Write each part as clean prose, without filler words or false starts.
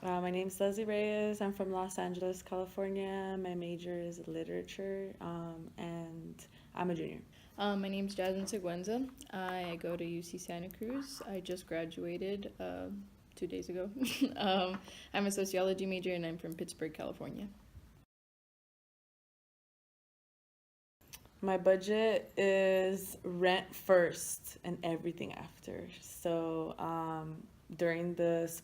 My name's Leslie Reyes. I'm from Los Angeles, California. My major is literature, and I'm a junior. My name's Jasmine Seguenza. I go to UC Santa Cruz. I just graduated 2 days ago. I'm a sociology major and I'm from Pittsburgh, California. My budget is rent first and everything after. So during this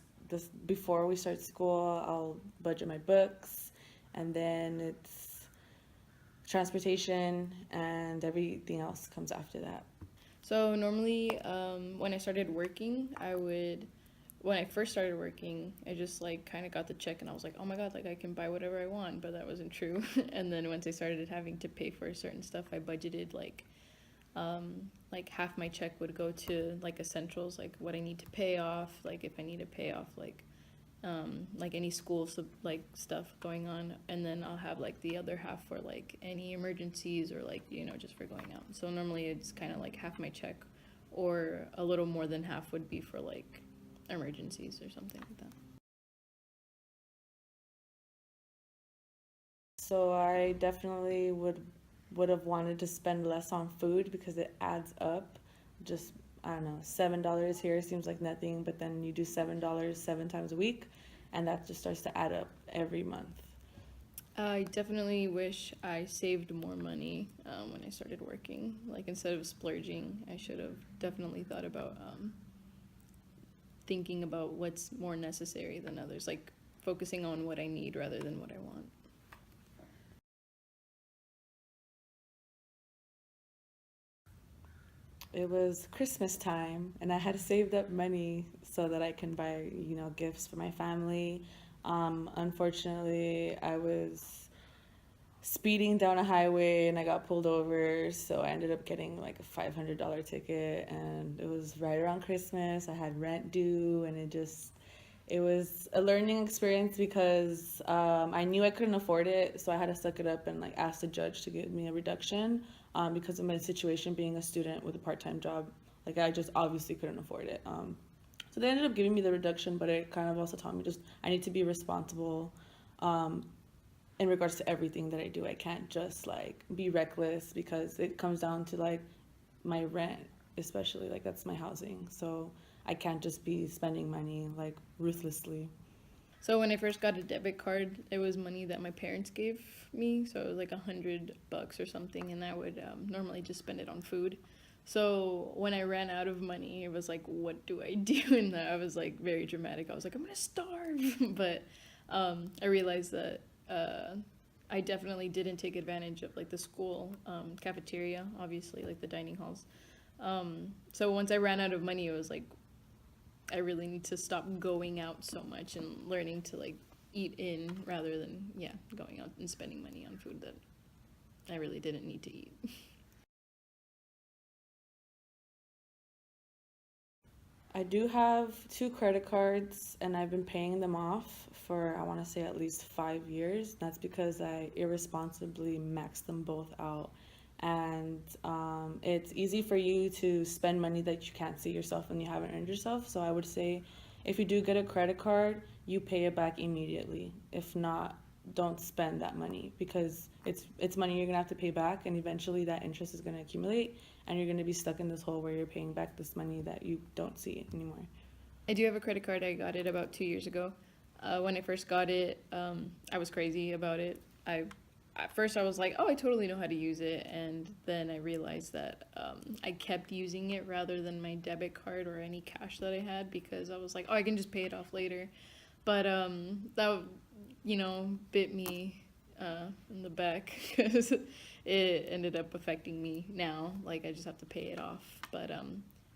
before we start school, I'll budget my books, and then it's transportation, and everything else comes after that. So normally, when I started working, when I first started working, I just like kind of got the check and I was like, oh my God, like I can buy whatever I want, but that wasn't true. And then once I started having to pay for certain stuff, I budgeted like half my check would go to like essentials, like what I need to pay off, like if I need to pay off like any school like stuff going on, and then I'll have like the other half for like any emergencies or like just for going out. So normally it's kind of like half my check, or a little more than half would be for like emergencies or something like that. So I definitely would have wanted to spend less on food because it adds up. Just I don't know, $7 here seems like nothing, but then you do $7 7 times a week, and that just starts to add up every month. I definitely wish I saved more money when I started working. Like instead of splurging, I should have definitely thought about thinking about what's more necessary than others, like focusing on what I need rather than what I want. It was Christmas time, and I had saved up money so that I can buy, gifts for my family. Unfortunately, I was speeding down a highway and I got pulled over, so I ended up getting like a $500 ticket, and it was right around Christmas. I had rent due, and it was a learning experience because I knew I couldn't afford it, so I had to suck it up and like ask the judge to give me a reduction because of my situation being a student with a part-time job. Like I just obviously couldn't afford it. So they ended up giving me the reduction, but it kind of also taught me just I need to be responsible um, in regards to everything that I do. I can't just like be reckless because it comes down to like my rent, especially like that's my housing. So I can't just be spending money like ruthlessly. So when I first got a debit card, it was money that my parents gave me. So it was like $100 or something, and I would normally just spend it on food. So when I ran out of money, it was like, what do I do? And I was like very dramatic. I was like, I'm gonna starve. But I realized that I definitely didn't take advantage of like the school cafeteria, obviously, like the dining halls. So once I ran out of money, it was like I really need to stop going out so much and learning to like eat in rather than going out and spending money on food that I really didn't need to eat. I do have two credit cards, and I've been paying them off for I want to say at least 5 years. That's because I irresponsibly maxed them both out. And it's easy for you to spend money that you can't see yourself and you haven't earned yourself. So I would say if you do get a credit card, you pay it back immediately. If not, don't spend that money because it's money you're gonna have to pay back, and eventually that interest is gonna accumulate, and you're gonna be stuck in this hole where you're paying back this money that you don't see anymore. I do have a credit card. I got it about 2years ago. When I first got it, I was crazy about it. At first I was like, oh, I totally know how to use it, and then I realized that I kept using it rather than my debit card or any cash that I had because I was like, oh, I can just pay it off later. But that bit me in the back because it ended up affecting me now. Like I just have to pay it off. But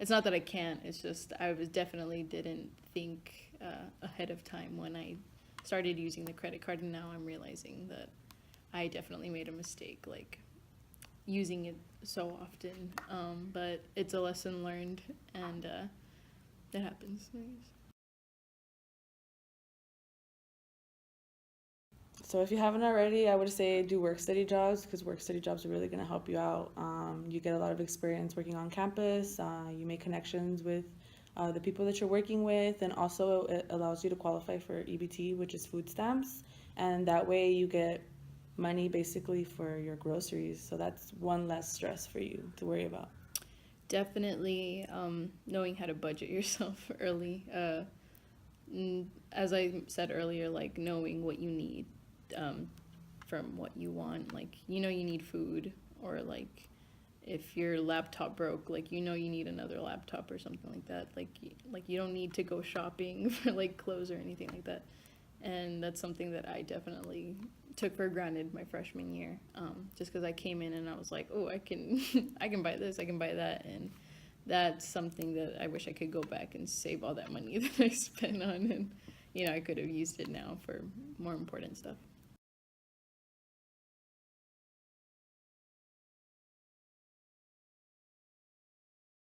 it's not that I can't. It's just I was definitely didn't think ahead of time when I started using the credit card, and now I'm realizing that I definitely made a mistake, like using it so often. But it's a lesson learned, and it happens. I guess. So if you haven't already, I would say do work study jobs because work study jobs are really going to help you out. You get a lot of experience working on campus. You make connections with the people that you're working with, and also it allows you to qualify for EBT, which is food stamps, and that way you get money basically for your groceries. So that's one less stress for you to worry about. Definitely knowing how to budget yourself early. As I said earlier, like knowing what you need from what you want. Like, you know, you need food, or like if your laptop broke, like, you know, you need another laptop or something like that. Like you don't need to go shopping for like clothes or anything like that. And that's something that I definitely took for granted my freshman year, just because I came in and I was like, oh, I can I can buy this, I can buy that, and that's something that I wish I could go back and save all that money that I spent on, and you know, I could have used it now for more important stuff.